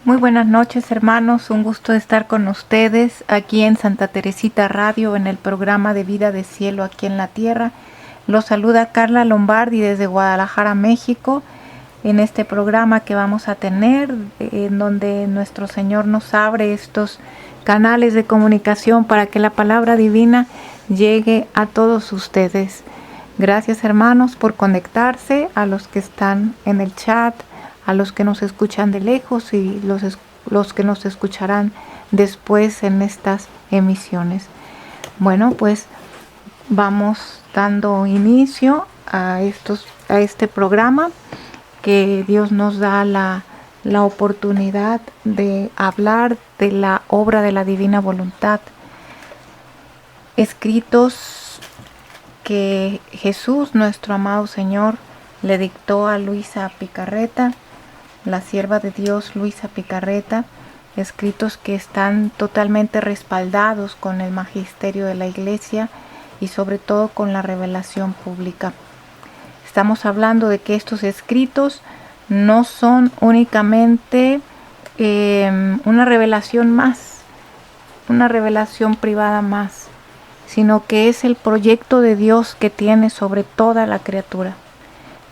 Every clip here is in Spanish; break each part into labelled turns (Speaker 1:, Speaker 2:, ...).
Speaker 1: Muy buenas noches, hermanos, un gusto estar con ustedes aquí en Santa Teresita Radio en el programa de Vida de Cielo aquí en la Tierra. Los saluda Carla Lombardi desde Guadalajara, México, en este programa que vamos a tener, en donde nuestro Señor nos abre estos canales de comunicación para que la palabra divina llegue a todos ustedes. Gracias, hermanos, por conectarse, a los que están en el chat, a los que nos escuchan de lejos y los que nos escucharán después en estas emisiones. Bueno, pues vamos dando inicio a este programa que Dios nos da la oportunidad de hablar de la obra de la divina voluntad, escritos que Jesús, nuestro amado Señor, le dictó a Luisa Picarreta, la sierva de Dios Luisa Picarreta, escritos que están totalmente respaldados con el magisterio de la Iglesia y sobre todo con la revelación pública. Estamos hablando de que estos escritos no son únicamente una revelación más, una revelación privada más, sino que es el proyecto de Dios que tiene sobre toda la criatura.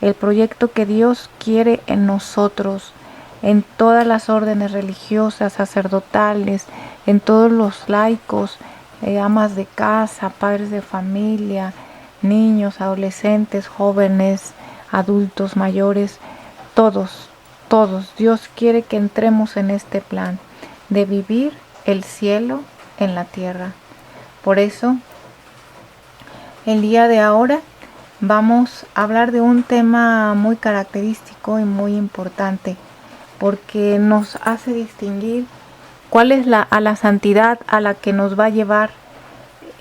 Speaker 1: El proyecto que Dios quiere en nosotros, en todas las órdenes religiosas, sacerdotales, en todos los laicos, amas de casa, padres de familia, niños, adolescentes, jóvenes, adultos, mayores, todos. Dios quiere que entremos en este plan de vivir el cielo en la tierra. Por eso, el día de ahora vamos a hablar de un tema muy característico y muy importante, porque nos hace distinguir cuál es a la santidad a la que nos va a llevar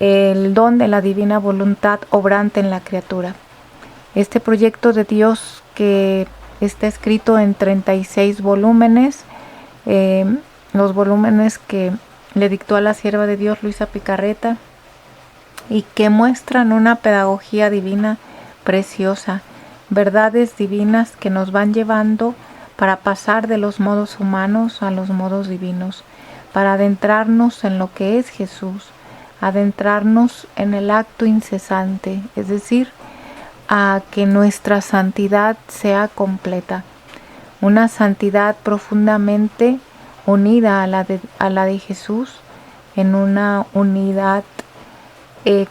Speaker 1: el don de la divina voluntad obrante en la criatura. Este proyecto de Dios que está escrito en 36 volúmenes, los volúmenes que le dictó a la sierva de Dios Luisa Picarreta, y que muestran una pedagogía divina preciosa, verdades divinas que nos van llevando para pasar de los modos humanos a los modos divinos, para adentrarnos en lo que es Jesús, adentrarnos en el acto incesante, es decir, a que nuestra santidad sea completa, una santidad profundamente unida a la de Jesús, en una unidad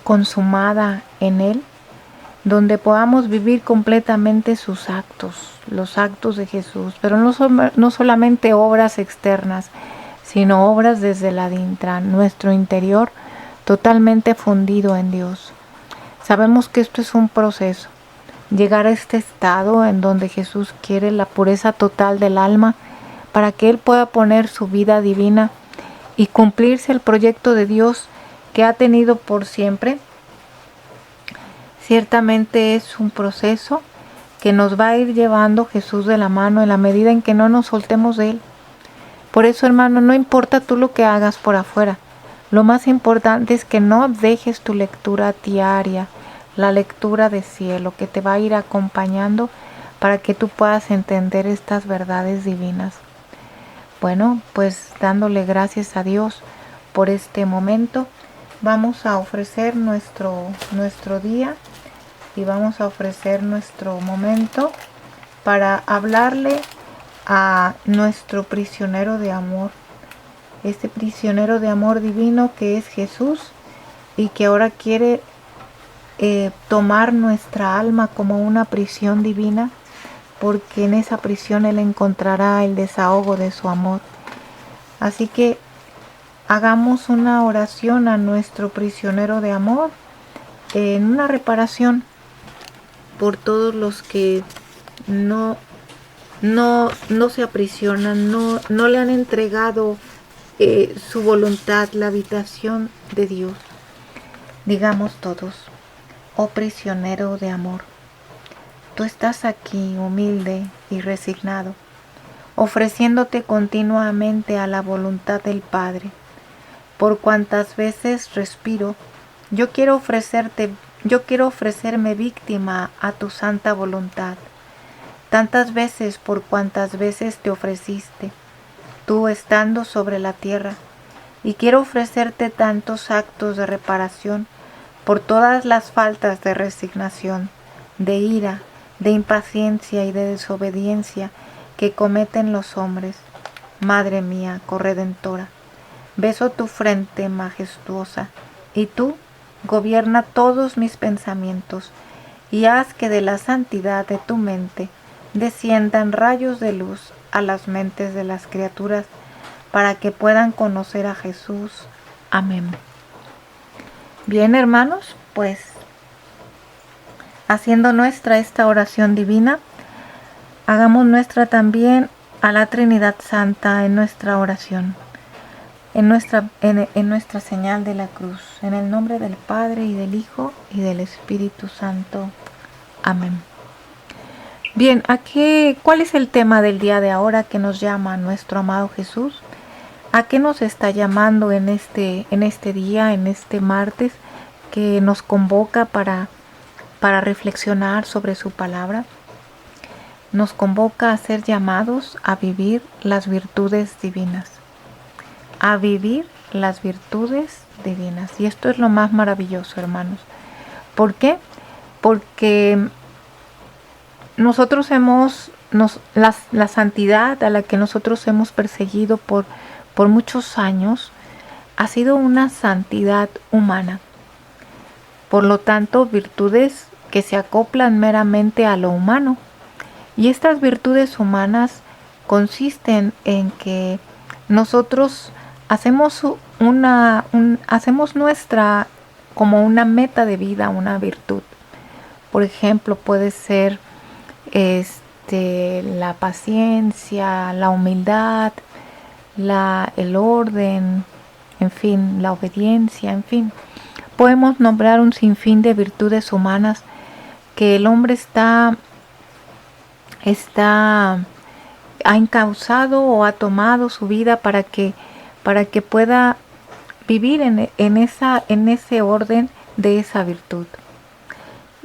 Speaker 1: consumada en Él, donde podamos vivir completamente sus actos, los actos de Jesús, pero no solamente obras externas, sino obras desde la dintra, nuestro interior totalmente fundido en Dios. Sabemos que esto es un proceso, llegar a este estado en donde Jesús quiere la pureza total del alma para que Él pueda poner su vida divina y cumplirse el proyecto de Dios que ha tenido por siempre. Ciertamente es un proceso que nos va a ir llevando Jesús de la mano en la medida en que no nos soltemos de Él. Por eso, hermano, no importa tú lo que hagas por afuera. Lo más importante es que no dejes tu lectura diaria, la lectura de cielo, que te va a ir acompañando para que tú puedas entender estas verdades divinas. Bueno, pues dándole gracias a Dios por este momento, vamos a ofrecer nuestro día y vamos a ofrecer nuestro momento para hablarle a nuestro prisionero de amor, este prisionero de amor divino que es Jesús y que ahora quiere tomar nuestra alma como una prisión divina, porque en esa prisión Él encontrará el desahogo de su amor. Así que hagamos una oración a nuestro prisionero de amor en una reparación por todos los que no se aprisionan, no le han entregado su voluntad, la habitación de Dios. Digamos todos: oh prisionero de amor, tú estás aquí humilde y resignado, ofreciéndote continuamente a la voluntad del Padre. Por cuantas veces respiro, yo quiero ofrecerme víctima a tu santa voluntad. Tantas veces por cuantas veces te ofreciste, tú estando sobre la tierra, y quiero ofrecerte tantos actos de reparación por todas las faltas de resignación, de ira, de impaciencia y de desobediencia que cometen los hombres. Madre mía, corredentora, beso tu frente majestuosa, y tú gobierna todos mis pensamientos, y haz que de la santidad de tu mente desciendan rayos de luz a las mentes de las criaturas, para que puedan conocer a Jesús. Amén. Bien, hermanos, pues haciendo nuestra esta oración divina, hagamos nuestra también a la Trinidad Santa en nuestra oración, en nuestra señal de la cruz, en el nombre del Padre y del Hijo y del Espíritu Santo. Amén. Bien, ¿cuál es el tema del día de ahora que nos llama nuestro amado Jesús? ¿A qué nos está llamando en este día, en este martes, que nos convoca para reflexionar sobre su palabra? Nos convoca a ser llamados a vivir las virtudes divinas. A vivir las virtudes divinas. Y esto es lo más maravilloso, hermanos. ¿Por qué? Porque nosotros la santidad a la que nosotros hemos perseguido por muchos años ha sido una santidad humana. Por lo tanto, virtudes que se acoplan meramente a lo humano. Y estas virtudes humanas consisten en que nosotros hacemos nuestra como una meta de vida, una virtud. Por ejemplo, puede ser la paciencia, la humildad, el orden, en fin, la obediencia, en fin. Podemos nombrar un sinfín de virtudes humanas que el hombre ha encauzado o ha tomado su vida para que pueda vivir en ese orden de esa virtud.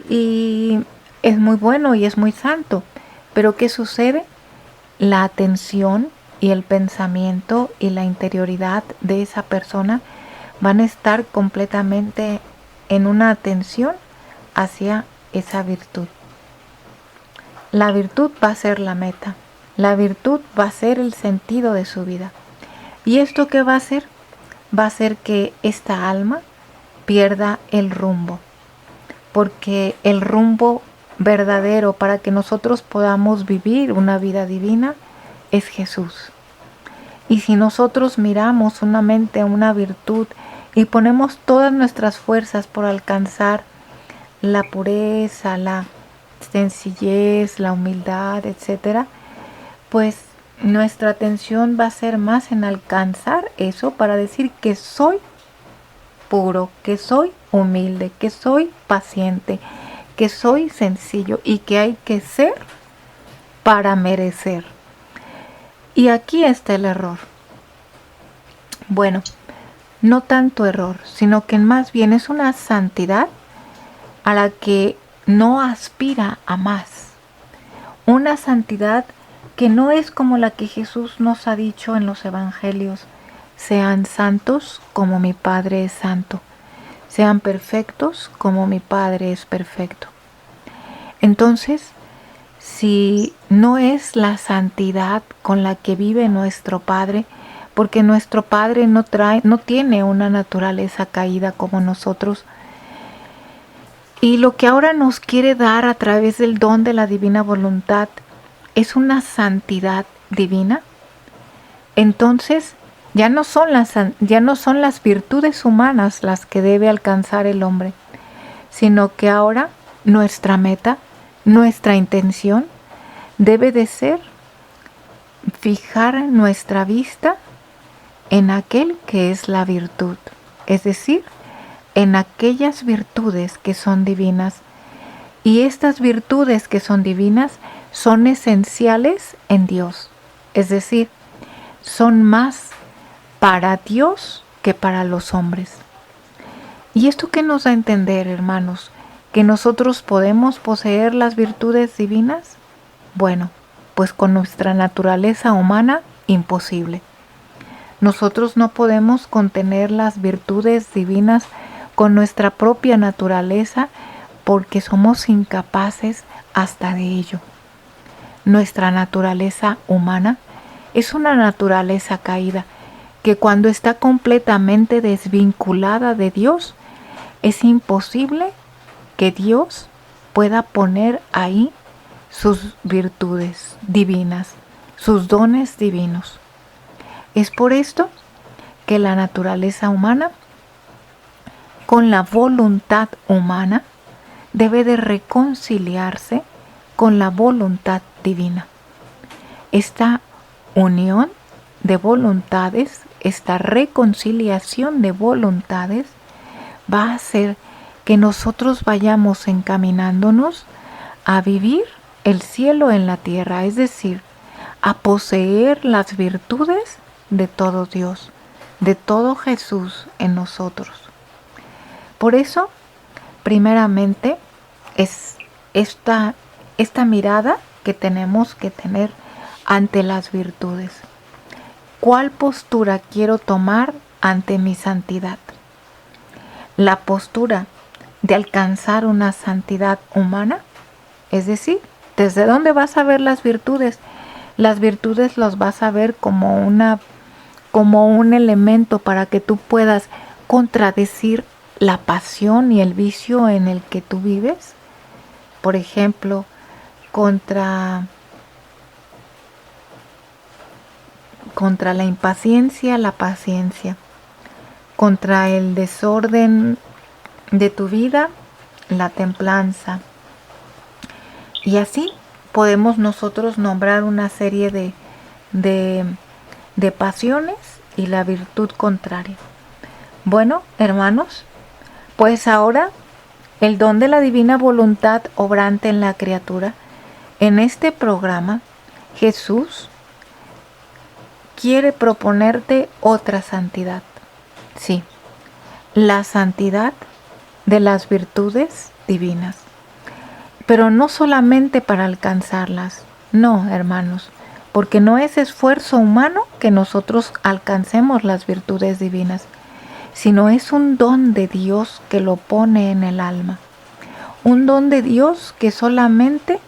Speaker 1: Y es muy bueno y es muy santo. Pero ¿qué sucede? La atención y el pensamiento y la interioridad de esa persona van a estar completamente en una atención hacia esa virtud. La virtud va a ser la meta. La virtud va a ser el sentido de su vida. ¿Y esto qué va a hacer? Va a hacer que esta alma pierda el rumbo. Porque el rumbo verdadero para que nosotros podamos vivir una vida divina es Jesús. Y si nosotros miramos solamente una virtud y ponemos todas nuestras fuerzas por alcanzar la pureza, la sencillez, la humildad, etc., pues nuestra atención va a ser más en alcanzar eso para decir que soy puro, que soy humilde, que soy paciente, que soy sencillo y que hay que ser para merecer. Y aquí está el error. Bueno, no tanto error, sino que más bien es una santidad a la que no aspira a más. Una santidad que no es como la que Jesús nos ha dicho en los evangelios: sean santos como mi Padre es santo, sean perfectos como mi Padre es perfecto. Entonces, si no es la santidad con la que vive nuestro Padre, porque nuestro Padre no tiene una naturaleza caída como nosotros, y lo que ahora nos quiere dar a través del don de la divina voluntad es una santidad divina, entonces ya no son las virtudes humanas las que debe alcanzar el hombre, sino que ahora nuestra meta, nuestra intención debe de ser fijar nuestra vista en aquel que es la virtud, es decir, en aquellas virtudes que son divinas. Y estas virtudes que son divinas son esenciales en Dios, es decir, son más para Dios que para los hombres. ¿Y esto qué nos da a entender, hermanos? ¿Que nosotros podemos poseer las virtudes divinas? Bueno, pues con nuestra naturaleza humana, imposible. Nosotros no podemos contener las virtudes divinas con nuestra propia naturaleza porque somos incapaces hasta de ello. Nuestra naturaleza humana es una naturaleza caída que cuando está completamente desvinculada de Dios, es imposible que Dios pueda poner ahí sus virtudes divinas, sus dones divinos. Es por esto que la naturaleza humana, con la voluntad humana, debe de reconciliarse con la voluntad divina. Esta unión de voluntades, esta reconciliación de voluntades, va a hacer que nosotros vayamos encaminándonos a vivir el cielo en la tierra, es decir, a poseer las virtudes de todo Dios, de todo Jesús en nosotros. Por eso, primeramente, es esta mirada que tenemos que tener ante las virtudes. ¿Cuál postura quiero tomar ante mi santidad? La postura de alcanzar una santidad humana, es decir, ¿desde dónde vas a ver las virtudes? Las virtudes las vas a ver como un elemento para que tú puedas contradecir la pasión y el vicio en el que tú vives. Por ejemplo, contra la impaciencia, la paciencia. Contra el desorden de tu vida, la templanza. Y así podemos nosotros nombrar una serie de pasiones y la virtud contraria. Bueno, hermanos, pues ahora el don de la divina voluntad obrante en la criatura. En este programa, Jesús quiere proponerte otra santidad. Sí, la santidad de las virtudes divinas. Pero no solamente para alcanzarlas, no, hermanos, porque no es esfuerzo humano que nosotros alcancemos las virtudes divinas, sino es un don de Dios que lo pone en el alma. Un don de Dios que solamente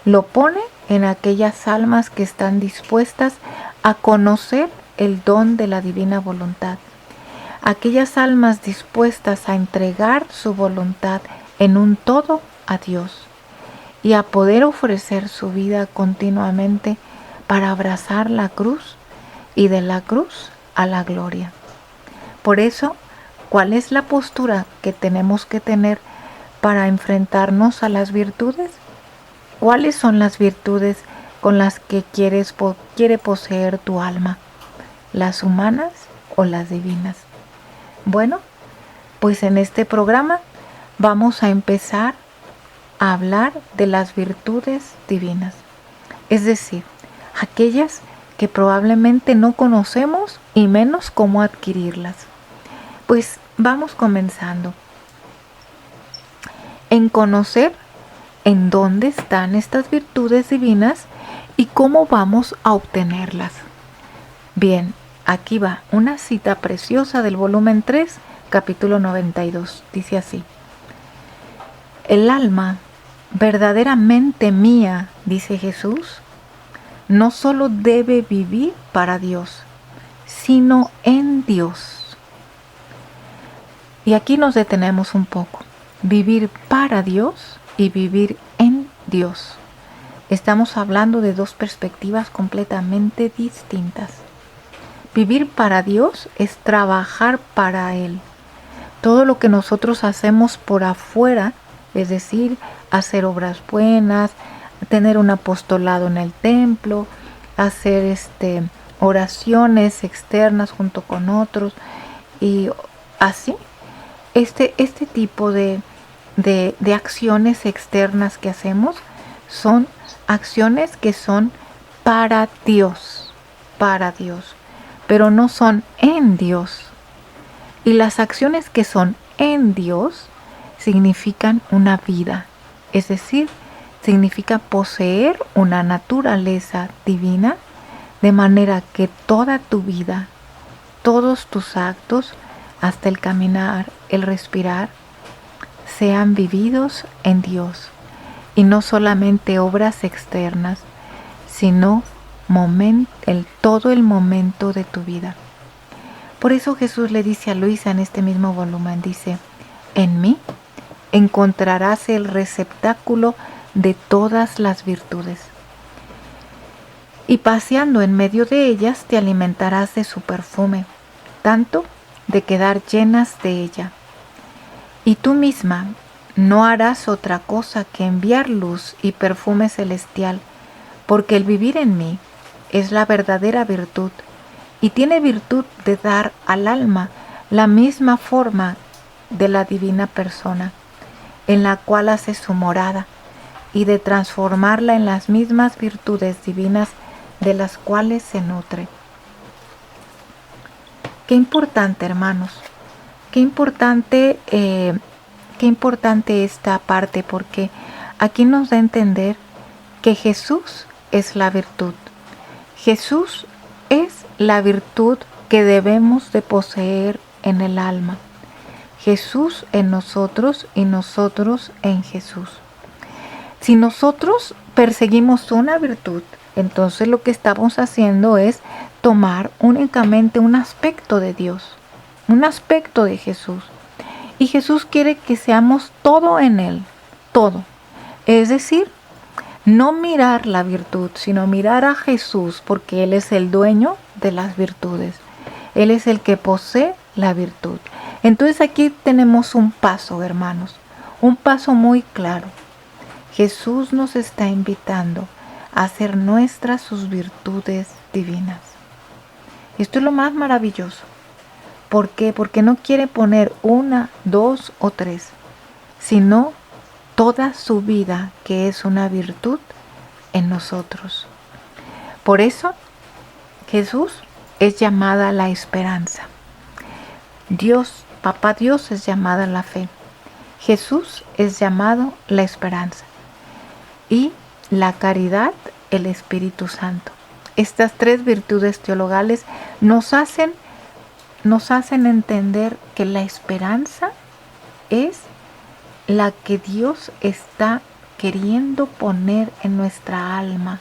Speaker 1: lo pone en aquellas almas que están dispuestas a conocer el don de la divina voluntad. Aquellas almas dispuestas a entregar su voluntad en un todo a Dios y a poder ofrecer su vida continuamente para abrazar la cruz y de la cruz a la gloria. Por eso, ¿cuál es la postura que tenemos que tener para enfrentarnos a las virtudes? ¿Cuáles son las virtudes con las que quiere poseer tu alma? ¿Las humanas o las divinas? Bueno, pues en este programa vamos a empezar a hablar de las virtudes divinas, es decir, aquellas que probablemente no conocemos y menos cómo adquirirlas. Pues vamos comenzando en conocer en dónde están estas virtudes divinas y cómo vamos a obtenerlas. Bien, aquí va una cita preciosa del volumen 3, capítulo 92. Dice así: el alma verdaderamente mía, dice Jesús, no solo debe vivir para Dios, sino en Dios. Y aquí nos detenemos un poco. Vivir para Dios y vivir en Dios. Estamos hablando de dos perspectivas completamente distintas. Vivir para Dios es trabajar para Él. Todo lo que nosotros hacemos por afuera, es decir, hacer obras buenas, tener un apostolado en el templo, hacer oraciones externas junto con otros y así, este tipo de acciones externas que hacemos son acciones que son para Dios, pero no son en Dios. Y las acciones que son en Dios significan una vida, es decir, significa poseer una naturaleza divina, de manera que toda tu vida todos tus actos, hasta el caminar, el respirar, sean vividos en Dios, y no solamente obras externas, sino todo el momento de tu vida. Por eso Jesús le dice a Luisa en este mismo volumen, dice, en mí encontrarás el receptáculo de todas las virtudes, y paseando en medio de ellas te alimentarás de su perfume, tanto de quedar llenas de ella. Y tú misma no harás otra cosa que enviar luz y perfume celestial, porque el vivir en mí es la verdadera virtud, y tiene virtud de dar al alma la misma forma de la divina persona, en la cual hace su morada, y de transformarla en las mismas virtudes divinas de las cuales se nutre. Qué importante, hermanos, qué importante esta parte, porque aquí nos da a entender que Jesús es la virtud. Jesús es la virtud que debemos de poseer en el alma. Jesús en nosotros y nosotros en Jesús. Si nosotros perseguimos una virtud, entonces lo que estamos haciendo es tomar únicamente un aspecto de Dios, un aspecto de Jesús. Y Jesús quiere que seamos todo en Él, todo. Es decir, no mirar la virtud, sino mirar a Jesús, porque Él es el dueño de las virtudes. Él es el que posee la virtud. Entonces aquí tenemos un paso, hermanos, un paso muy claro. Jesús nos está invitando a hacer nuestras sus virtudes divinas. Esto es lo más maravilloso. ¿Por qué? Porque no quiere poner una, dos o tres, sino toda su vida, que es una virtud en nosotros. Por eso, Jesús es llamada la esperanza. Dios, Papá Dios, es llamada la fe. Jesús es llamado la esperanza. Y la caridad, el Espíritu Santo. Estas tres virtudes teologales nos hacen entender que la esperanza es la que Dios está queriendo poner en nuestra alma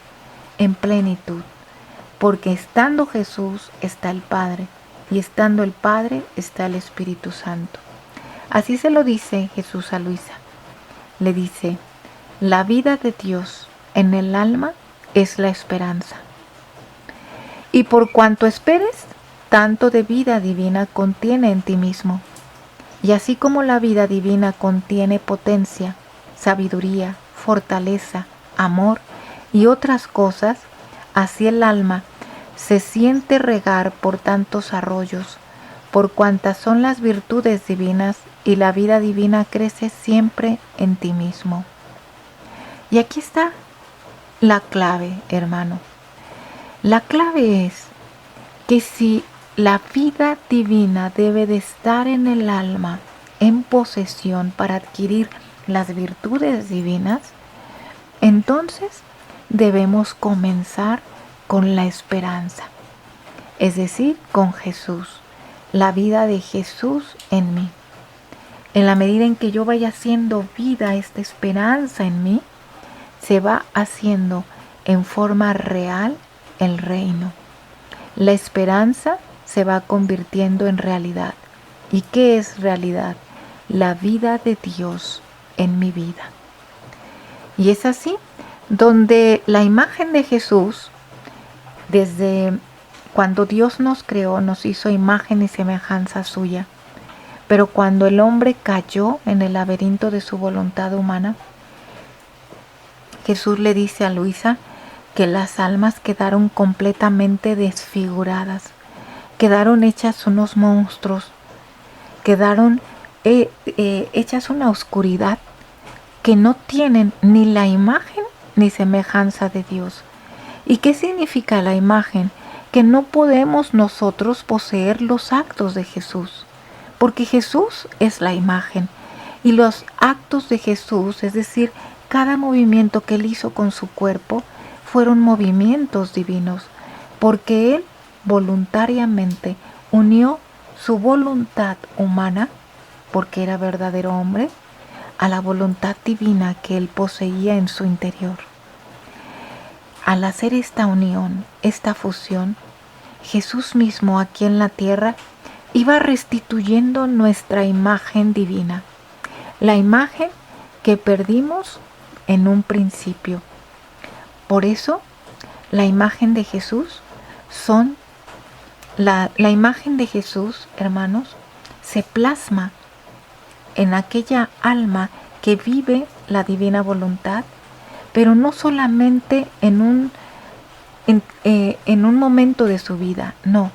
Speaker 1: en plenitud, porque estando Jesús está el Padre, y estando el Padre está el Espíritu Santo. Así se lo dice Jesús a Luisa. Le dice, la vida de Dios en el alma es la esperanza. Y por cuanto esperes, tanto de vida divina contiene en ti mismo. Y así como la vida divina contiene potencia, sabiduría, fortaleza, amor y otras cosas, así el alma se siente regar por tantos arroyos, por cuantas son las virtudes divinas, y la vida divina crece siempre en ti mismo. Y aquí está la clave, hermano. La clave es que si la vida divina debe de estar en el alma en posesión para adquirir las virtudes divinas, entonces debemos comenzar con la esperanza, es decir, con Jesús, la vida de Jesús en mí. En la medida en que yo vaya haciendo vida esta esperanza en mí, se va haciendo en forma real el reino. La esperanza se va convirtiendo en realidad. ¿Y qué es realidad? La vida de Dios en mi vida. Y es así donde la imagen de Jesús, desde cuando Dios nos creó, nos hizo imagen y semejanza suya. Pero cuando el hombre cayó en el laberinto de su voluntad humana, Jesús le dice a Luisa que las almas quedaron completamente desfiguradas, quedaron hechas unos monstruos, quedaron hechas una oscuridad que no tienen ni la imagen ni semejanza de Dios. ¿Y qué significa la imagen? Que no podemos nosotros poseer los actos de Jesús, porque Jesús es la imagen, y los actos de Jesús, es decir, cada movimiento que Él hizo con su cuerpo, fueron movimientos divinos, porque Él voluntariamente unió su voluntad humana, porque era verdadero hombre, a la voluntad divina que él poseía en su interior. Al hacer esta unión, esta fusión, Jesús mismo aquí en la tierra iba restituyendo nuestra imagen divina, la imagen que perdimos en un principio. Por eso, la imagen de Jesús la imagen de Jesús, hermanos, se plasma en aquella alma que vive la divina voluntad, pero no solamente en un momento de su vida, no,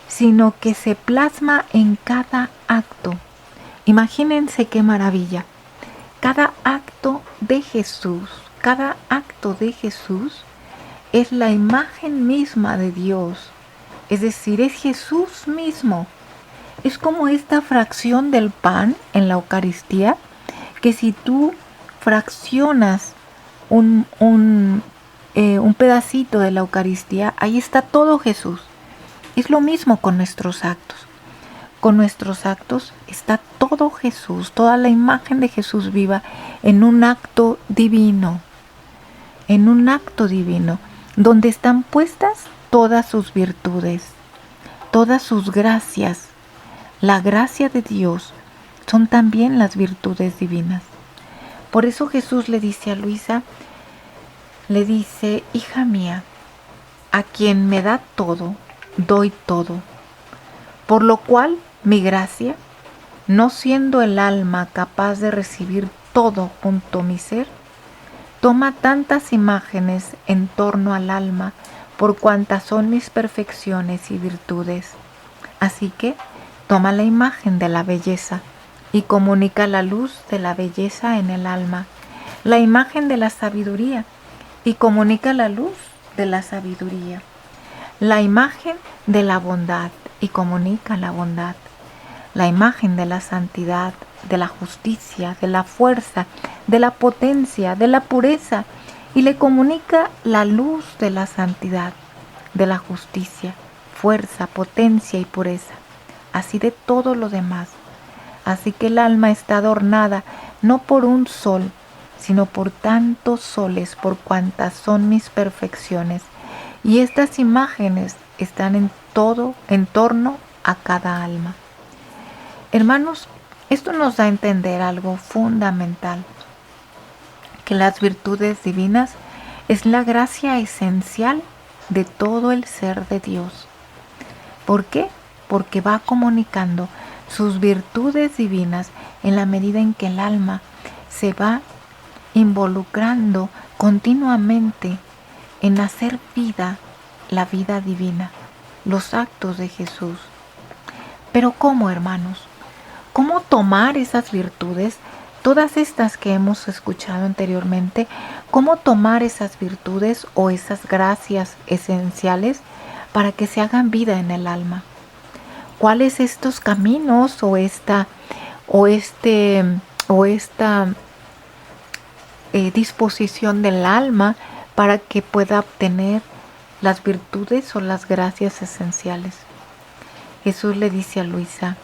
Speaker 1: sino que se plasma en cada acto. Imagínense qué maravilla. Cada acto de Jesús es la imagen misma de Dios. Es decir, es Jesús mismo. Es como esta fracción del pan en la Eucaristía, que si tú fraccionas un pedacito de la Eucaristía, ahí está todo Jesús. Es lo mismo con nuestros actos. Con nuestros actos está todo Jesús, toda la imagen de Jesús viva en un acto divino, donde están puestas todas sus virtudes, todas sus gracias. La gracia de Dios son también las virtudes divinas. Por eso Jesús le dice a Luisa, hija mía, a quien me da todo, doy todo. Por lo cual mi gracia, no siendo el alma capaz de recibir todo junto a mi ser, toma tantas imágenes en torno al alma por cuantas son mis perfecciones y virtudes. Así que toma la imagen de la belleza y comunica la luz de la belleza en el alma, la imagen de la sabiduría y comunica la luz de la sabiduría, la imagen de la bondad y comunica la bondad, la imagen de la santidad, de la justicia, de la fuerza, de la potencia, de la pureza, y le comunica la luz de la santidad, de la justicia, fuerza, potencia y pureza, así de todo lo demás. Así que el alma está adornada no por un sol, sino por tantos soles, por cuantas son mis perfecciones. Y estas imágenes están en torno a cada alma. Hermanos, esto nos da a entender algo fundamental, que las virtudes divinas es la gracia esencial de todo el ser de Dios. ¿Por qué? Porque va comunicando sus virtudes divinas en la medida en que el alma se va involucrando continuamente en hacer vida, la vida divina, los actos de Jesús. Pero ¿cómo, hermanos? ¿Cómo tomar esas virtudes, todas estas que hemos escuchado anteriormente? ¿Cómo tomar esas virtudes o esas gracias esenciales para que se hagan vida en el alma? ¿Cuáles estos caminos o esta disposición del alma para que pueda obtener las virtudes o las gracias esenciales? Jesús le dice a Luisa,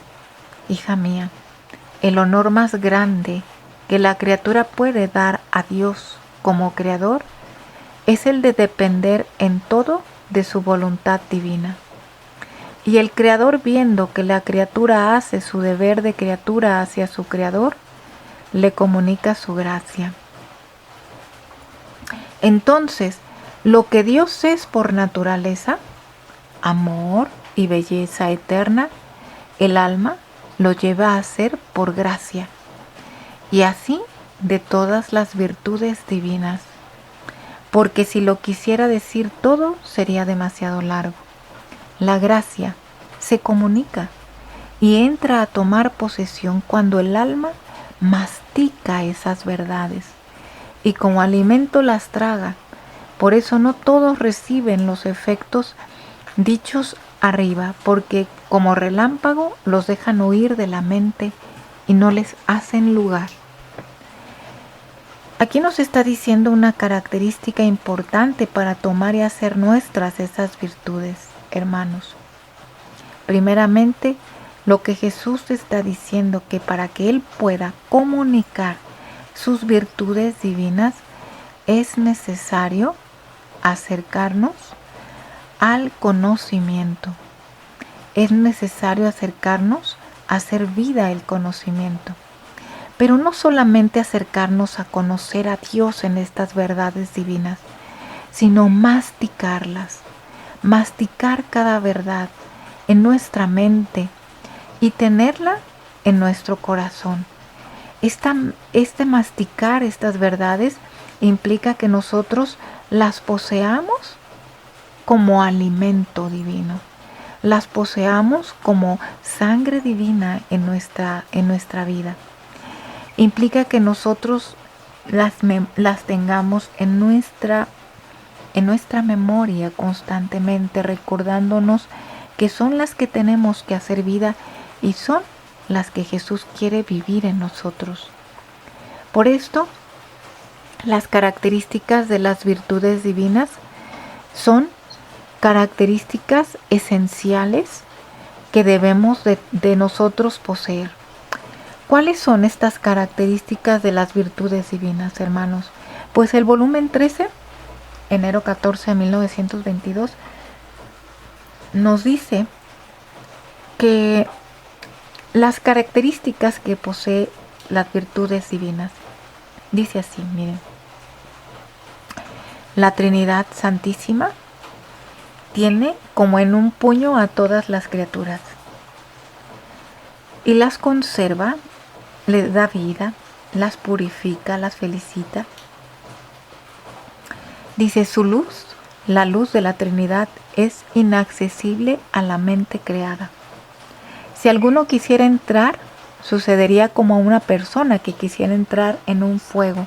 Speaker 1: hija mía, el honor más grande que la criatura puede dar a Dios como Creador es el de depender en todo de su voluntad divina. Y el Creador, viendo que la criatura hace su deber de criatura hacia su Creador, le comunica su gracia. Entonces, lo que Dios es por naturaleza, amor y belleza eterna, el alma lo lleva a ser por gracia, y así de todas las virtudes divinas, porque si lo quisiera decir todo sería demasiado largo. La gracia se comunica y entra a tomar posesión cuando el alma mastica esas verdades y como alimento las traga. Por eso no todos reciben los efectos dichos arriba, porque como relámpago los dejan huir de la mente y no les hacen lugar. Aquí nos está diciendo una característica importante para tomar y hacer nuestras esas virtudes, hermanos. Primeramente, lo que Jesús está diciendo, que para que Él pueda comunicar sus virtudes divinas, es necesario acercarnos al conocimiento. Es necesario acercarnos a hacer vida el conocimiento. Pero no solamente acercarnos a conocer a Dios en estas verdades divinas, sino masticarlas, masticar cada verdad en nuestra mente y tenerla en nuestro corazón. Este masticar estas verdades implica que nosotros las poseamos como alimento divino, las poseamos como sangre divina en nuestra vida. Implica que nosotros las tengamos en nuestra memoria constantemente, recordándonos que son las que tenemos que hacer vida y son las que Jesús quiere vivir en nosotros. Por esto, las características de las virtudes divinas son características esenciales que debemos de nosotros poseer. ¿Cuáles son estas características de las virtudes divinas, hermanos? Pues el volumen 13, enero 14 de 1922, nos dice que las características que posee las virtudes divinas. Dice así, miren. La Trinidad Santísima tiene como en un puño a todas las criaturas y las conserva, les da vida, las purifica, las felicita. Dice, su luz, la luz de la Trinidad, es inaccesible a la mente creada. Si alguno quisiera entrar, sucedería como a una persona que quisiera entrar en un fuego,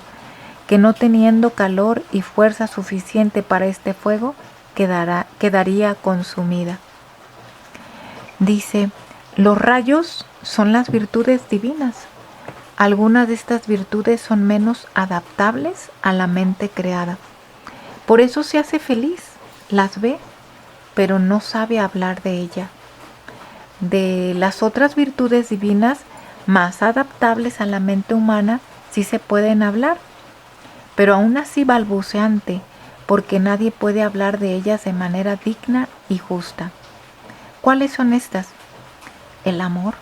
Speaker 1: que no teniendo calor y fuerza suficiente para este fuego, quedaría consumida. Dice, los rayos son las virtudes divinas. Algunas de estas virtudes son menos adaptables a la mente creada. Por eso se hace feliz, las ve, pero no sabe hablar de ella. De las otras virtudes divinas más adaptables a la mente humana sí se pueden hablar, pero aún así balbuceante, porque nadie puede hablar de ellas de manera digna y justa. ¿Cuáles son estas? El amor,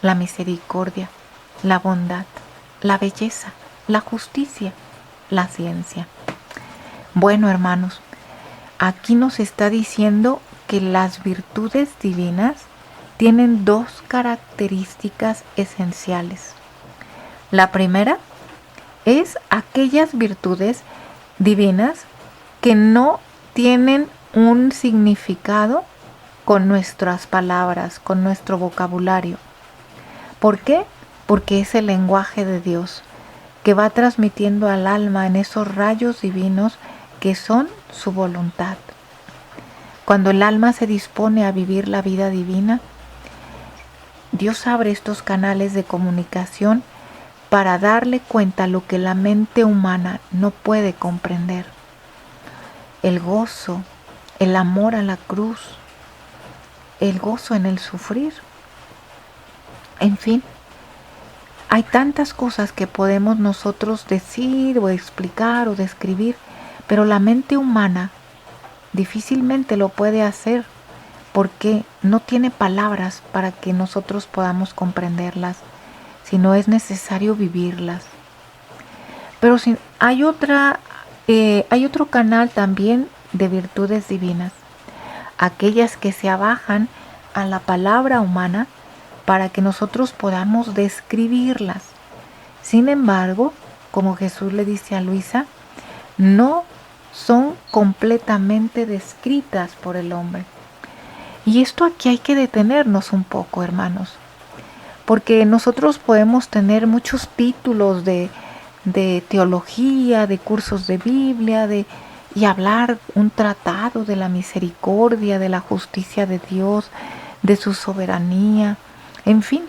Speaker 1: la misericordia, la bondad, la belleza, la justicia, la ciencia. Bueno, hermanos, aquí nos está diciendo que las virtudes divinas tienen dos características esenciales. La primera es aquellas virtudes divinas que no tienen un significado con nuestras palabras, con nuestro vocabulario. ¿Por qué? Porque es el lenguaje de Dios que va transmitiendo al alma en esos rayos divinos que son su voluntad. Cuando el alma se dispone a vivir la vida divina, Dios abre estos canales de comunicación para darle cuenta lo que la mente humana no puede comprender. El gozo, el amor a la cruz, el gozo en el sufrir. En fin, hay tantas cosas que podemos nosotros decir o explicar o describir, pero la mente humana difícilmente lo puede hacer porque no tiene palabras para que nosotros podamos comprenderlas, sino es necesario vivirlas. Pero hay otro canal también de virtudes divinas, aquellas que se abajan a la palabra humana para que nosotros podamos describirlas. Sin embargo, como Jesús le dice a Luisa, no son completamente descritas por el hombre. Y esto aquí hay que detenernos un poco, hermanos, porque nosotros podemos tener muchos títulos de teología, de cursos de Biblia, y hablar un tratado de la misericordia, de la justicia de Dios, de su soberanía, en fin.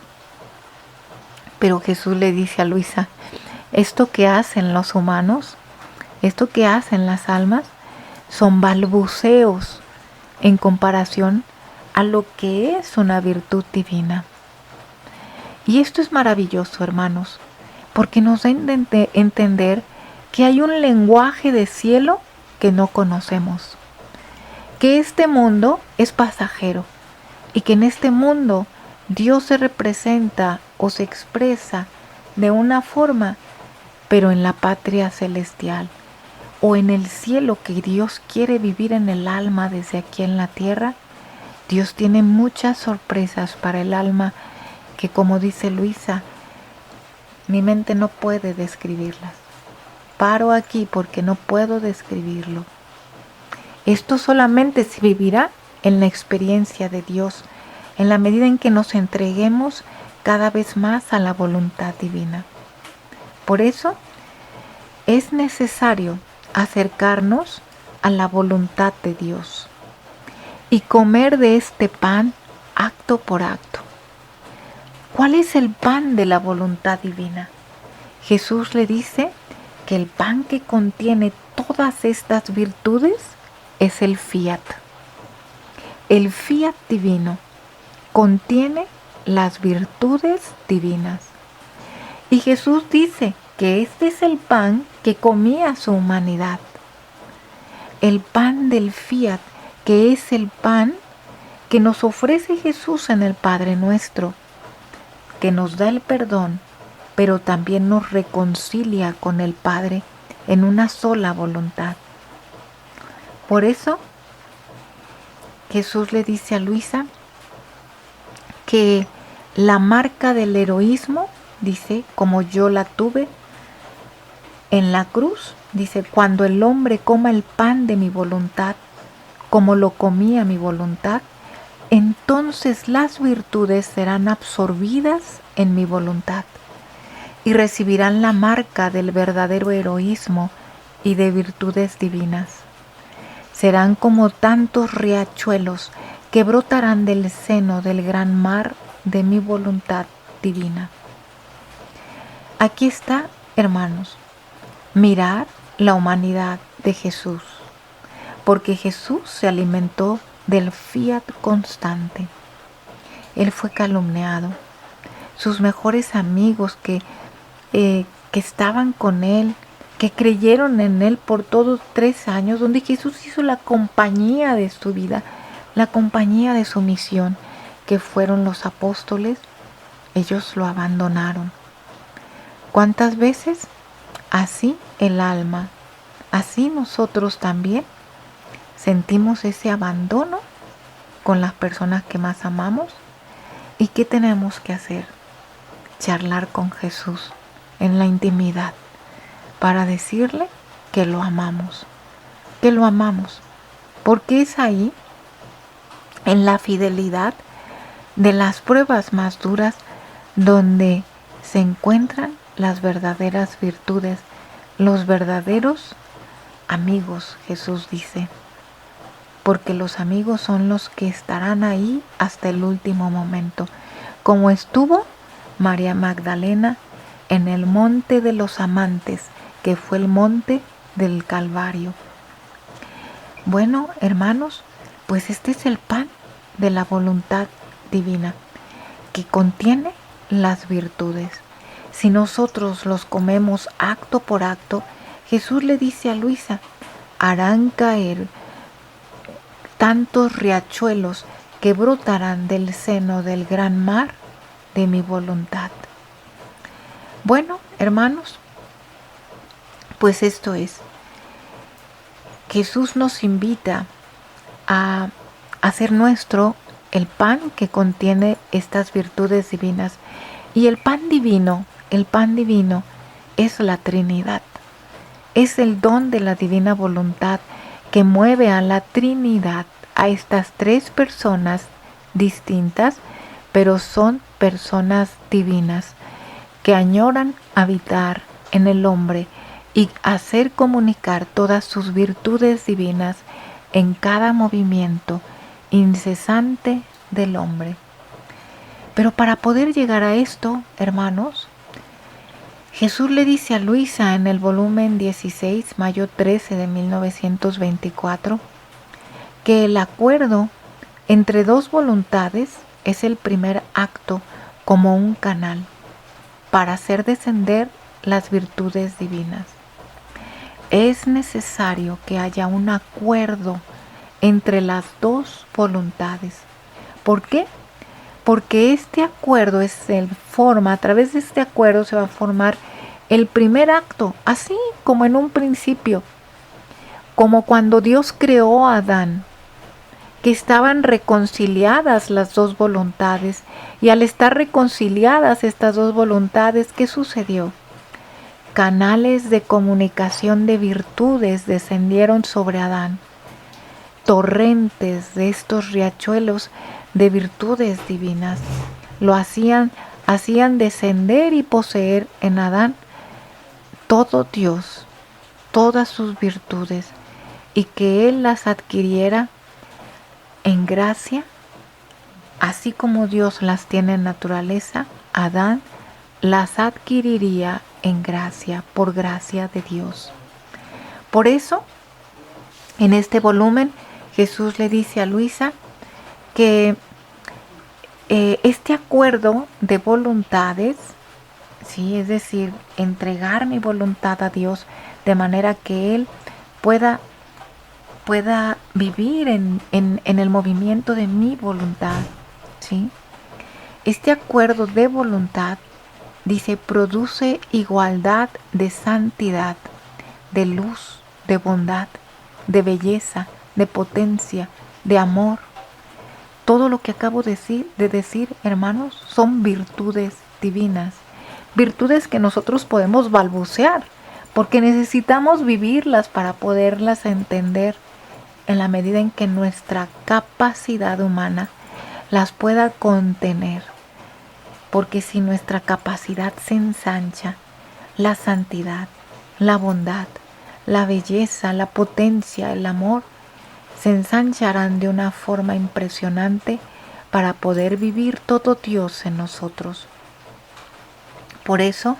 Speaker 1: Pero Jesús le dice a Luisa, esto que hacen los humanos, esto que hacen las almas, son balbuceos en comparación a lo que es una virtud divina. Y esto es maravilloso, hermanos, porque nos da a entender que hay un lenguaje de cielo que no conocemos, que este mundo es pasajero y que en este mundo Dios se representa o se expresa de una forma, pero en la patria celestial o en el cielo que Dios quiere vivir en el alma desde aquí en la tierra, Dios tiene muchas sorpresas para el alma que, como dice Luisa, mi mente no puede describirlas. Paro aquí porque no puedo describirlo. Esto solamente se vivirá en la experiencia de Dios, en la medida en que nos entreguemos cada vez más a la voluntad divina. Por eso es necesario acercarnos a la voluntad de Dios y comer de este pan acto por acto. ¿Cuál es el pan de la voluntad divina? Jesús le dice que el pan que contiene todas estas virtudes es el fiat. El fiat divino contiene las virtudes divinas. Y Jesús dice que este es el pan que comía su humanidad. El pan del fiat, que es el pan que nos ofrece Jesús en el Padre Nuestro, que nos da el perdón, pero también nos reconcilia con el Padre en una sola voluntad. Por eso, Jesús le dice a Luisa que la marca del heroísmo, dice, como yo la tuve en la cruz, dice, cuando el hombre coma el pan de mi voluntad, como lo comía mi voluntad, entonces las virtudes serán absorbidas en mi voluntad y recibirán la marca del verdadero heroísmo y de virtudes divinas. Serán como tantos riachuelos que brotarán del seno del gran mar de mi voluntad divina. Aquí está, hermanos, mirar la humanidad de Jesús, porque Jesús se alimentó del fiat constante. Él fue calumniado. Sus mejores amigos que estaban con él, que creyeron en él por todos 3 años, donde Jesús hizo la compañía de su vida, la compañía de su misión, que fueron los apóstoles, ellos lo abandonaron. ¿Cuántas veces? Así el alma, así nosotros también sentimos ese abandono con las personas que más amamos. ¿Y qué tenemos que hacer? Charlar con Jesús en la intimidad para decirle que lo amamos, porque es ahí, en la fidelidad de las pruebas más duras, donde se encuentran las verdaderas virtudes, los verdaderos amigos, Jesús dice, porque los amigos son los que estarán ahí hasta el último momento, como estuvo María Magdalena en el monte de los amantes, que fue el monte del Calvario. Bueno, hermanos, pues este es el pan de la voluntad divina, que contiene las virtudes. Si nosotros los comemos acto por acto, Jesús le dice a Luisa, harán caer tantos riachuelos que brotarán del seno del gran mar de mi voluntad. Bueno, hermanos, pues esto es. Jesús nos invita a hacer nuestro el pan que contiene estas virtudes divinas. Y el pan divino es la Trinidad. Es el don de la divina voluntad que mueve a la Trinidad, a estas 3 personas distintas, pero son personas divinas que añoran habitar en el hombre y hacer comunicar todas sus virtudes divinas en cada movimiento incesante del hombre. Pero para poder llegar a esto, hermanos, Jesús le dice a Luisa en el volumen 16, mayo 13 de 1924, que el acuerdo entre dos voluntades es el primer acto como un canal para hacer descender las virtudes divinas. Es necesario que haya un acuerdo entre las dos voluntades. ¿Por qué? Porque este acuerdo a través de este acuerdo se va a formar el primer acto, así como en un principio, como cuando Dios creó a Adán, que estaban reconciliadas las dos voluntades, y al estar reconciliadas estas dos voluntades, ¿qué sucedió? Canales de comunicación de virtudes descendieron sobre Adán, torrentes de estos riachuelos de virtudes divinas hacían descender y poseer en Adán todo Dios, todas sus virtudes, y que él las adquiriera en gracia, así como Dios las tiene en naturaleza. Adán las adquiriría en gracia, por gracia de Dios. Por eso, en este volumen, Jesús le dice a Luisa que este acuerdo de voluntades, ¿sí? Es decir, entregar mi voluntad a Dios de manera que Él pueda vivir en el movimiento de mi voluntad, ¿sí? Este acuerdo de voluntad, dice, produce igualdad de santidad, de luz, de bondad, de belleza, de potencia, de amor. Todo lo que acabo de decir, hermanos, son virtudes divinas, virtudes que nosotros podemos balbucear, porque necesitamos vivirlas para poderlas entender en la medida en que nuestra capacidad humana las pueda contener. Porque si nuestra capacidad se ensancha, la santidad, la bondad, la belleza, la potencia, el amor, se ensancharán de una forma impresionante para poder vivir todo Dios en nosotros. Por eso,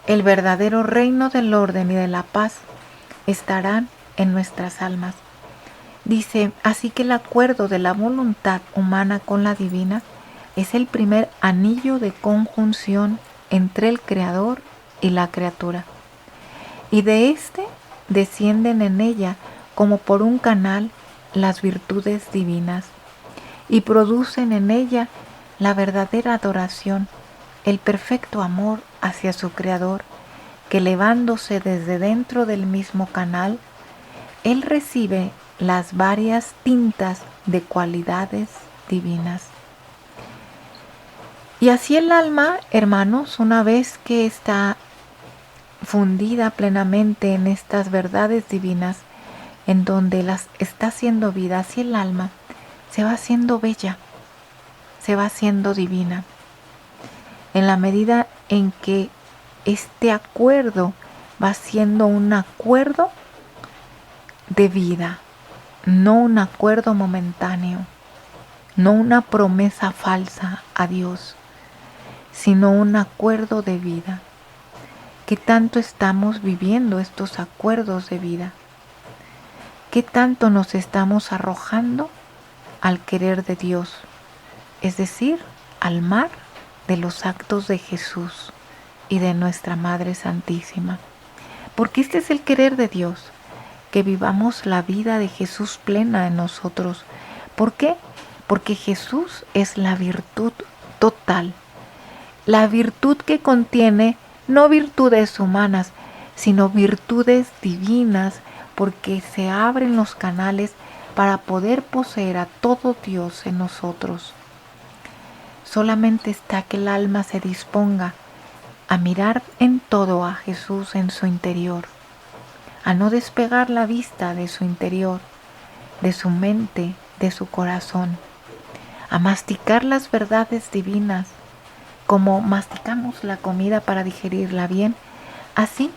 Speaker 1: el verdadero reino del orden y de la paz estarán en nuestras almas. Dice, así que el acuerdo de la voluntad humana con la divina es el primer anillo de conjunción entre el Creador y la criatura. Y de éste descienden en ella como por un canal las virtudes divinas y producen en ella la verdadera adoración, el perfecto amor hacia su Creador, que elevándose desde dentro del mismo canal, Él recibe las varias tintas de cualidades divinas. Y así el alma, hermanos, una vez que está fundida plenamente en estas verdades divinas, en donde las está haciendo vida, así el alma se va haciendo bella, se va haciendo divina. En la medida en que este acuerdo va siendo un acuerdo de vida, no un acuerdo momentáneo, no una promesa falsa a Dios, sino un acuerdo de vida. ¿Qué tanto estamos viviendo estos acuerdos de vida? ¿Qué tanto nos estamos arrojando al querer de Dios? Es decir, al mar de los actos de Jesús y de nuestra Madre Santísima. Porque este es el querer de Dios, que vivamos la vida de Jesús plena en nosotros. ¿Por qué? Porque Jesús es la virtud total, la virtud que contiene no virtudes humanas, sino virtudes divinas, porque se abren los canales para poder poseer a todo Dios en nosotros. Solamente está que el alma se disponga a mirar en todo a Jesús en su interior, a no despegar la vista de su interior, de su mente, de su corazón, a masticar las verdades divinas, como masticamos la comida para digerirla bien. Así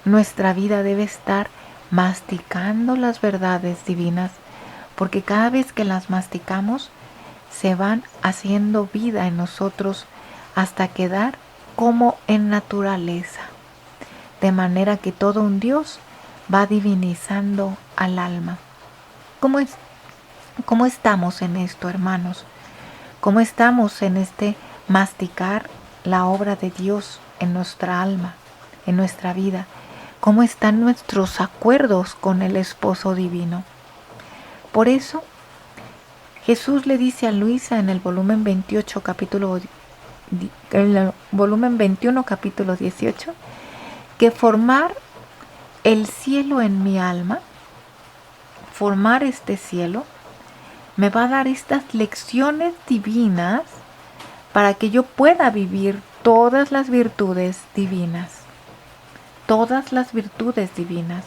Speaker 1: nuestra vida debe estar masticando las verdades divinas, porque cada vez que las masticamos se van haciendo vida en nosotros hasta quedar como en naturaleza, de manera que todo un Dios va divinizando al alma. ¿Cómo es ¿Cómo estamos en esto, hermanos? ¿Cómo estamos en este masticar la obra de Dios en nuestra alma, en nuestra vida? ¿Cómo están nuestros acuerdos con el esposo divino? Por eso, Jesús le dice a Luisa en el volumen 28, el volumen 21, capítulo 18, que formar el cielo en mi alma, formar este cielo, me va a dar estas lecciones divinas para que yo pueda vivir todas las virtudes divinas. Todas las virtudes divinas.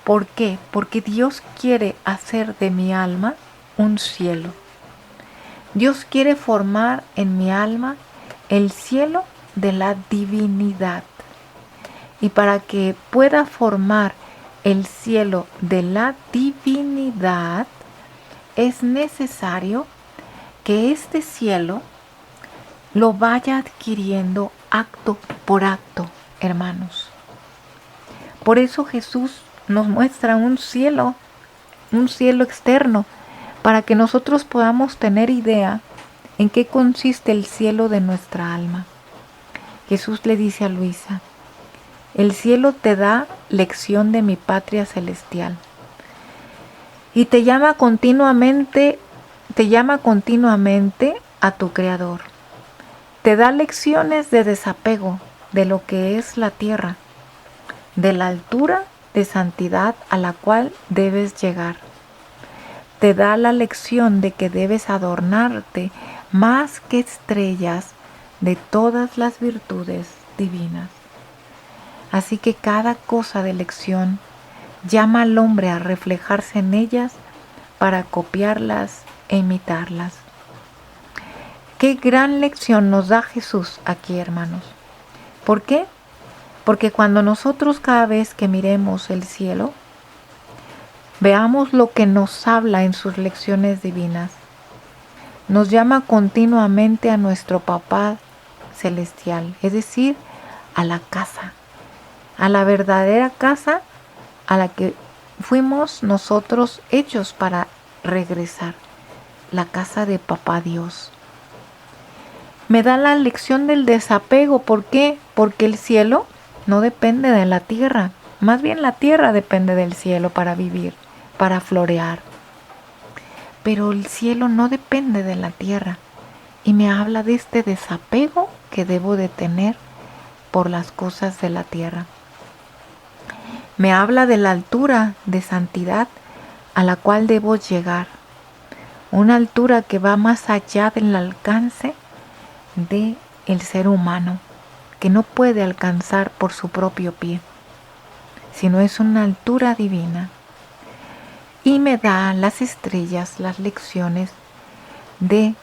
Speaker 1: ¿Por qué? Porque Dios quiere hacer de mi alma un cielo. Dios quiere formar en mi alma el cielo de la divinidad. Y para que pueda formar el cielo de la divinidad, es necesario que este cielo lo vaya adquiriendo acto por acto, hermanos. Por eso Jesús nos muestra un cielo externo, para que nosotros podamos tener idea en qué consiste el cielo de nuestra alma. Jesús le dice a Luisa: el cielo te da lección de mi patria celestial y te llama continuamente a tu Creador. Te da lecciones de desapego de lo que es la tierra, de la altura de santidad a la cual debes llegar. Te da la lección de que debes adornarte más que estrellas de todas las virtudes divinas. Así que cada cosa de lección llama al hombre a reflejarse en ellas para copiarlas e imitarlas. Qué gran lección nos da Jesús aquí, hermanos. ¿Por qué? Porque cuando nosotros cada vez que miremos el cielo, veamos lo que nos habla en sus lecciones divinas. Nos llama continuamente a nuestro Papá Celestial, es decir, a la casa, a la verdadera casa a la que fuimos nosotros hechos para regresar, la casa de Papá Dios. Me da la lección del desapego. ¿Por qué? Porque el cielo no depende de la tierra, más bien la tierra depende del cielo para vivir, para florear. Pero el cielo no depende de la tierra y me habla de este desapego que debo de tener por las cosas de la tierra. Me habla de la altura de santidad a la cual debo llegar, una altura que va más allá del alcance del ser humano, que no puede alcanzar por su propio pie, sino es una altura divina. Y me da las estrellas, las lecciones de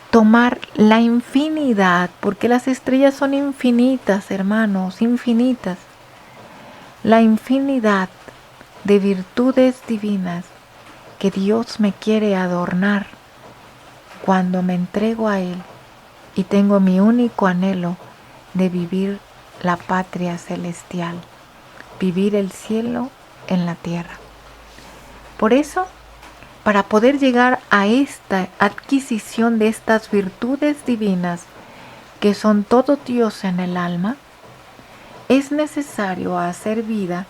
Speaker 1: tomar la infinidad, porque las estrellas son infinitas, hermanos, infinitas. La infinidad de virtudes divinas que Dios me quiere adornar cuando me entrego a Él y tengo mi único anhelo de vivir la patria celestial, vivir el cielo en la tierra. Por eso, para poder llegar a esta adquisición de estas virtudes divinas que son todo Dios en el alma, es necesario hacer vida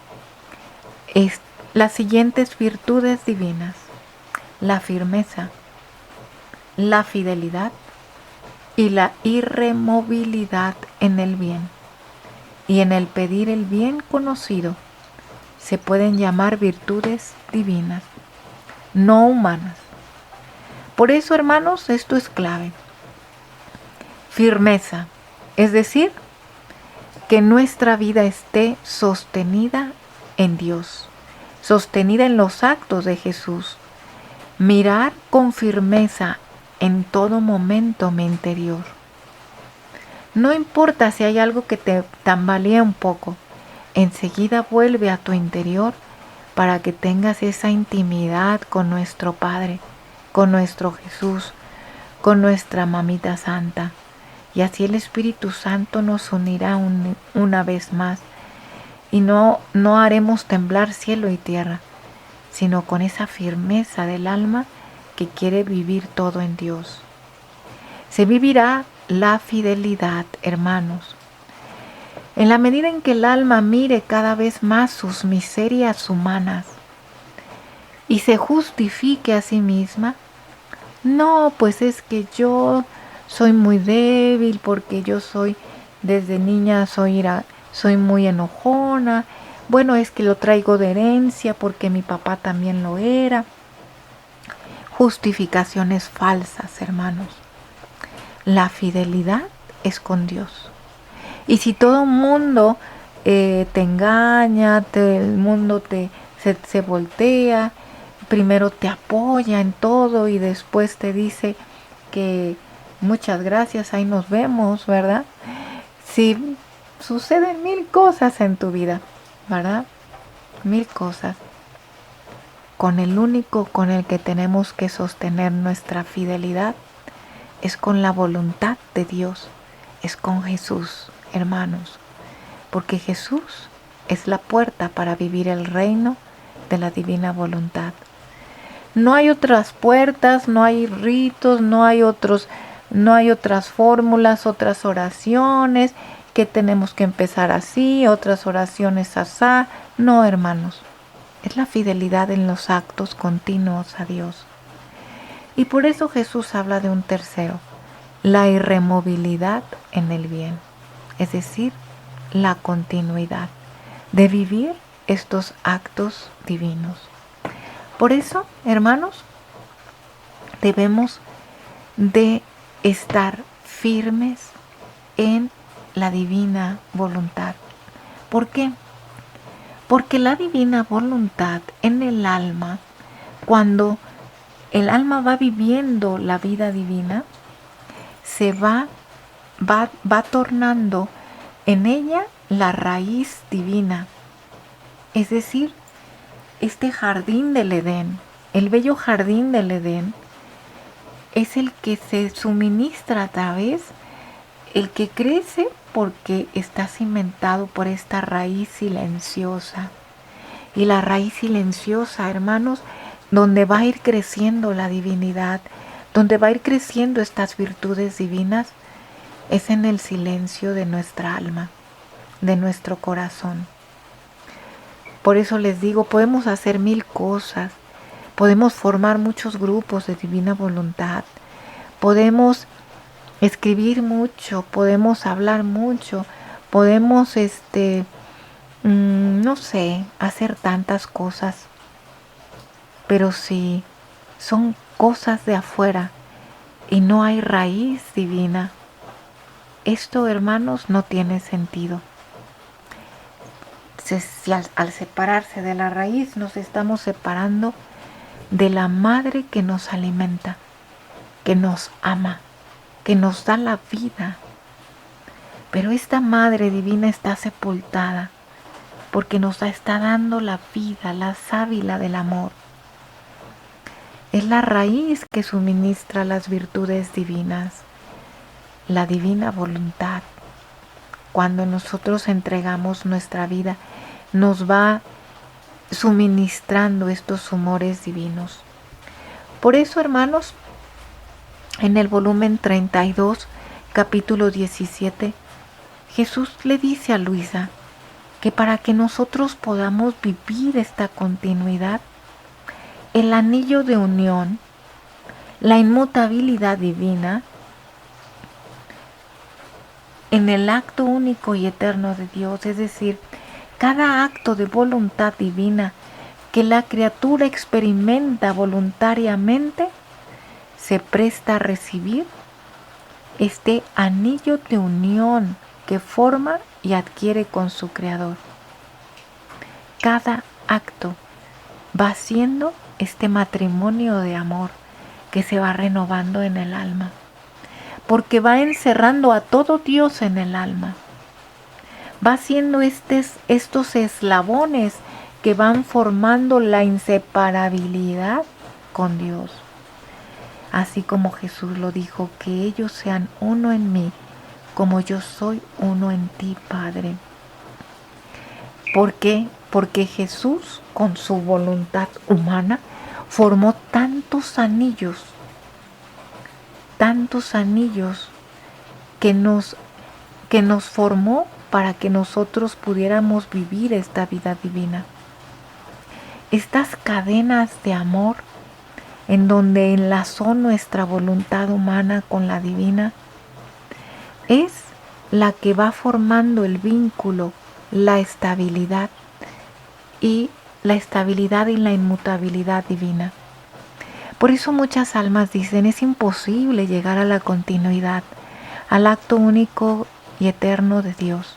Speaker 1: las siguientes virtudes divinas: la firmeza, la fidelidad y la irremovilidad en el bien. Y en el pedir el bien conocido se pueden llamar virtudes divinas, no humanas. Por eso, hermanos, esto es clave. Firmeza, es decir, que nuestra vida esté sostenida en Dios, sostenida en los actos de Jesús. Mirar con firmeza en todo momento mi interior. No importa si hay algo que te tambalea un poco, enseguida vuelve a tu interior para que tengas esa intimidad con nuestro Padre, con nuestro Jesús, con nuestra Mamita Santa. Y así el Espíritu Santo nos unirá una vez más y no haremos temblar cielo y tierra, sino con esa firmeza del alma que quiere vivir todo en Dios. Se vivirá la fidelidad, hermanos. En la medida en que el alma mire cada vez más sus miserias humanas y se justifique a sí misma, no, pues es que yo soy muy débil porque yo soy, desde niña soy muy enojona. Bueno, es que lo traigo de herencia porque mi papá también lo era. Justificaciones falsas, hermanos. La fidelidad es con Dios. Y si todo el mundo te engaña, el mundo se voltea, primero te apoya en todo y después te dice que muchas gracias, ahí nos vemos, ¿verdad? Si suceden 1000 cosas en tu vida, ¿verdad? 1000 cosas. Con el único con el que tenemos que sostener nuestra fidelidad es con la voluntad de Dios, es con Jesús, hermanos, porque Jesús es la puerta para vivir el reino de la divina voluntad. No hay otras puertas, no hay ritos, no hay otras fórmulas, otras oraciones, que tenemos que empezar así, otras oraciones asá. No, hermanos, es la fidelidad en los actos continuos a Dios. Y por eso Jesús habla de un tercero, la irremovilidad en el bien, es decir, la continuidad de vivir estos actos divinos. Por eso, hermanos, debemos de estar firmes en la divina voluntad. ¿Por qué? Porque la divina voluntad en el alma, cuando el alma va viviendo la vida divina, se va tornando en ella la raíz divina. Es decir, este jardín del Edén, el bello jardín del Edén, es el que se suministra a través, el que crece porque está cimentado por esta raíz silenciosa. Y la raíz silenciosa, hermanos, donde va a ir creciendo la divinidad, donde va a ir creciendo estas virtudes divinas, es en el silencio de nuestra alma, de nuestro corazón. Por eso les digo, podemos hacer 1000 cosas, podemos formar muchos grupos de divina voluntad, podemos escribir mucho, podemos hablar mucho, podemos, no sé, hacer tantas cosas, pero si son cosas de afuera y no hay raíz divina, esto, hermanos, no tiene sentido. Al separarse de la raíz nos estamos separando de la madre que nos alimenta, que nos ama, que nos da la vida. Pero esta madre divina está sepultada porque nos está dando la vida, la sábila del amor. Es la raíz que suministra las virtudes divinas, la divina voluntad. Cuando nosotros entregamos nuestra vida, nos va suministrando estos humores divinos. Por eso, hermanos, en el volumen 32, capítulo 17, Jesús le dice a Luisa que para que nosotros podamos vivir esta continuidad, el anillo de unión, la inmutabilidad divina, en el acto único y eterno de Dios, es decir, cada acto de voluntad divina que la criatura experimenta voluntariamente, se presta a recibir este anillo de unión que forma y adquiere con su Creador. Cada acto va siendo este matrimonio de amor que se va renovando en el alma, porque va encerrando a todo Dios en el alma. Va siendo estos eslabones que van formando la inseparabilidad con Dios. Así como Jesús lo dijo, que ellos sean uno en mí, como yo soy uno en ti, Padre. ¿Por qué? Porque Jesús, con su voluntad humana, formó tan tantos anillos que nos formó para que nosotros pudiéramos vivir esta vida divina. Estas cadenas de amor en donde enlazó nuestra voluntad humana con la divina es la que va formando el vínculo, la estabilidad y la inmutabilidad divina. Por eso muchas almas dicen, es imposible llegar a la continuidad, al acto único y eterno de Dios.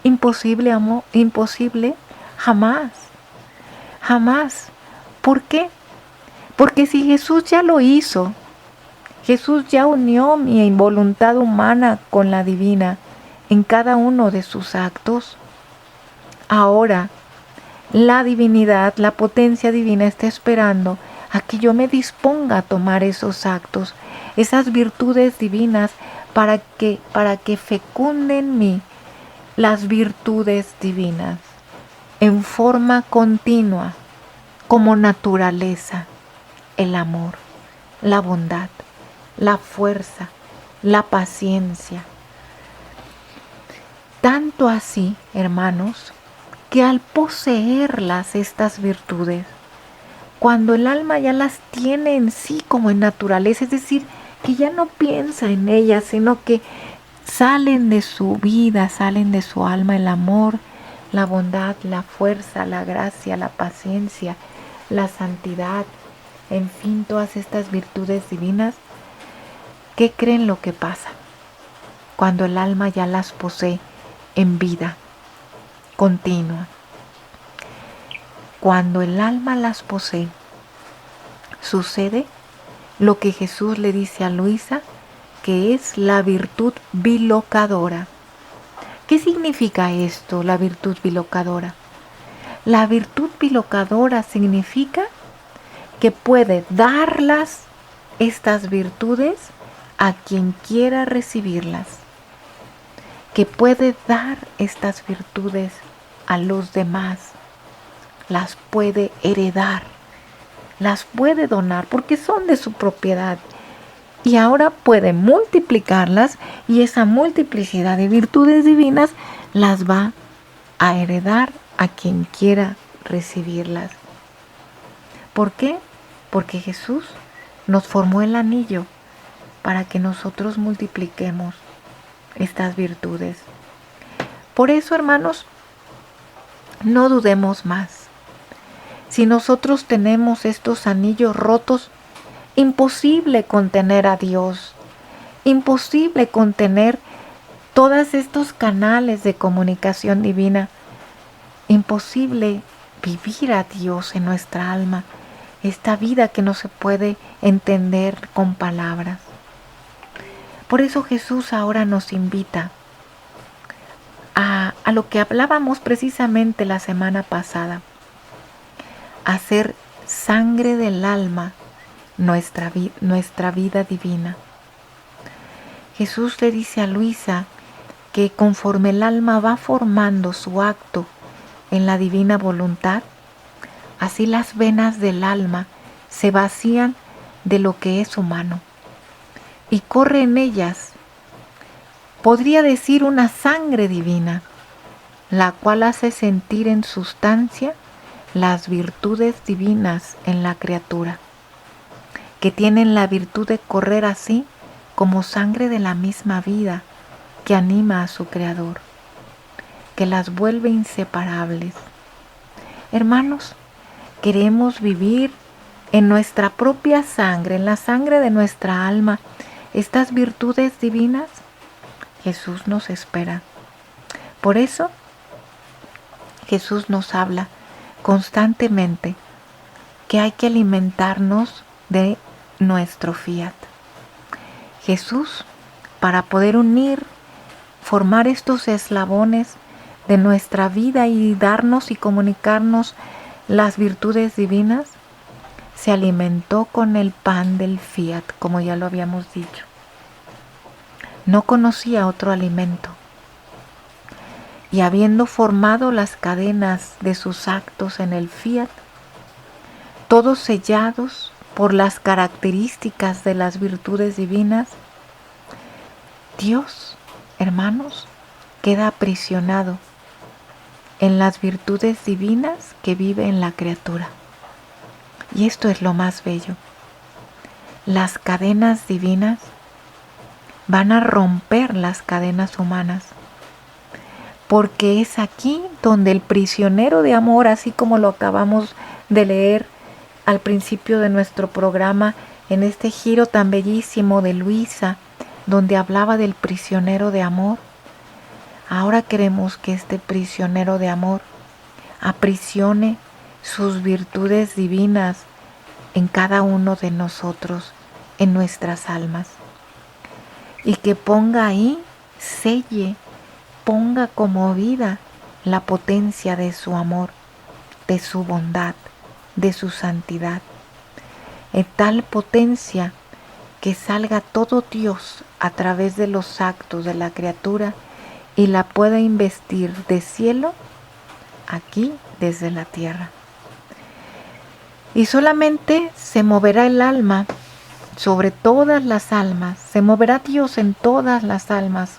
Speaker 1: Imposible, amor, imposible, jamás, jamás. ¿Por qué? Porque si Jesús ya lo hizo, Jesús ya unió mi voluntad humana con la divina en cada uno de sus actos, ahora la divinidad, la potencia divina está esperando a que yo me disponga a tomar esos actos, esas virtudes divinas para que fecunden en mí las virtudes divinas en forma continua, como naturaleza, el amor, la bondad, la fuerza, la paciencia. Tanto así, hermanos, que al poseerlas estas virtudes, cuando el alma ya las tiene en sí como en naturaleza, es decir, que ya no piensa en ellas, sino que salen de su vida, salen de su alma el amor, la bondad, la fuerza, la gracia, la paciencia, la santidad, en fin, todas estas virtudes divinas. ¿Qué creen lo que pasa cuando el alma ya las posee en vida continua? Cuando el alma las posee, sucede lo que Jesús le dice a Luisa, que es la virtud bilocadora. ¿Qué significa esto, la virtud bilocadora? La virtud bilocadora significa que puede darlas, estas virtudes, a quien quiera recibirlas. Que puede dar estas virtudes a los demás. Las puede heredar, las puede donar porque son de su propiedad y ahora puede multiplicarlas y esa multiplicidad de virtudes divinas las va a heredar a quien quiera recibirlas. ¿Por qué? Porque Jesús nos formó el anillo para que nosotros multipliquemos estas virtudes. Por eso, hermanos, no dudemos más. Si nosotros tenemos estos anillos rotos, imposible contener a Dios, imposible contener todos estos canales de comunicación divina, imposible vivir a Dios en nuestra alma, esta vida que no se puede entender con palabras. Por eso Jesús ahora nos invita a lo que hablábamos precisamente la semana pasada, hacer sangre del alma nuestra vida divina. Jesús le dice a Luisa que conforme el alma va formando su acto en la divina voluntad, así las venas del alma se vacían de lo que es humano y corre en ellas, podría decir, una sangre divina, la cual hace sentir en sustancia las virtudes divinas en la criatura, que tienen la virtud de correr así como sangre de la misma vida que anima a su Creador, que las vuelve inseparables. Hermanos, queremos vivir en nuestra propia sangre, en la sangre de nuestra alma, estas virtudes divinas. Jesús nos espera. Por eso, Jesús nos habla constantemente que hay que alimentarnos de nuestro fiat. Jesús, para poder formar estos eslabones de nuestra vida y darnos y comunicarnos las virtudes divinas, se alimentó con el pan del fiat, como ya lo habíamos dicho. No conocía otro alimento. Y habiendo formado las cadenas de sus actos en el fiat, todos sellados por las características de las virtudes divinas, Dios, hermanos, queda aprisionado en las virtudes divinas que vive en la criatura. Y esto es lo más bello. Las cadenas divinas van a romper las cadenas humanas, porque es aquí donde el prisionero de amor, así como lo acabamos de leer al principio de nuestro programa, en este giro tan bellísimo de Luisa, donde hablaba del prisionero de amor, ahora queremos que este prisionero de amor aprisione sus virtudes divinas en cada uno de nosotros, en nuestras almas, y que ponga ahí, selle, ponga como vida la potencia de su amor, de su bondad, de su santidad, en tal potencia que salga todo Dios a través de los actos de la criatura y la pueda investir de cielo aquí desde la tierra. Y solamente se moverá el alma sobre todas las almas, se moverá Dios en todas las almas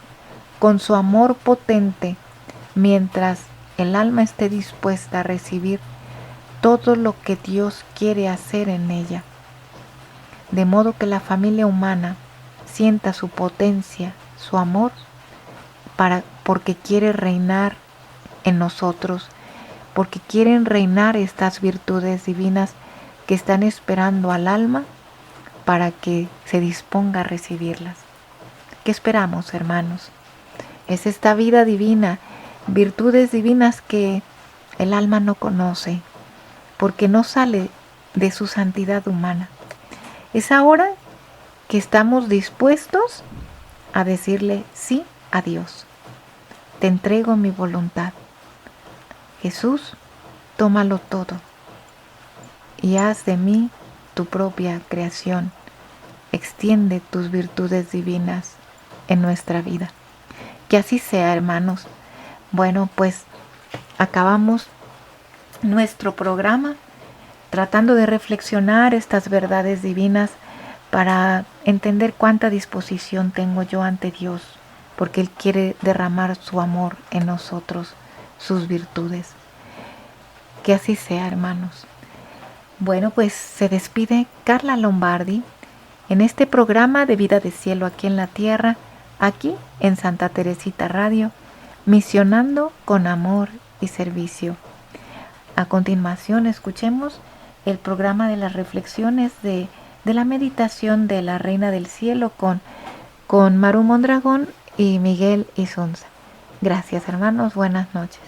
Speaker 1: con su amor potente, mientras el alma esté dispuesta a recibir todo lo que Dios quiere hacer en ella. De modo que la familia humana sienta su potencia, su amor, porque quiere reinar en nosotros, porque quieren reinar estas virtudes divinas que están esperando al alma para que se disponga a recibirlas. ¿Qué esperamos, hermanos? Es esta vida divina, virtudes divinas que el alma no conoce, porque no sale de su santidad humana. Es ahora que estamos dispuestos a decirle sí a Dios. Te entrego mi voluntad. Jesús, tómalo todo y haz de mí tu propia creación. Extiende tus virtudes divinas en nuestra vida. Que así sea, hermanos. Bueno, pues acabamos nuestro programa tratando de reflexionar estas verdades divinas para entender cuánta disposición tengo yo ante Dios, porque Él quiere derramar su amor en nosotros, sus virtudes. Que así sea, hermanos. Bueno, pues se despide Carla Lombardi en este programa de Vida de Cielo aquí en la Tierra, aquí en Santa Teresita Radio, misionando con amor y servicio. A continuación escuchemos el programa de las reflexiones de la meditación de la Reina del Cielo con Maru Mondragón y Miguel Isunza. Gracias, hermanos, buenas noches.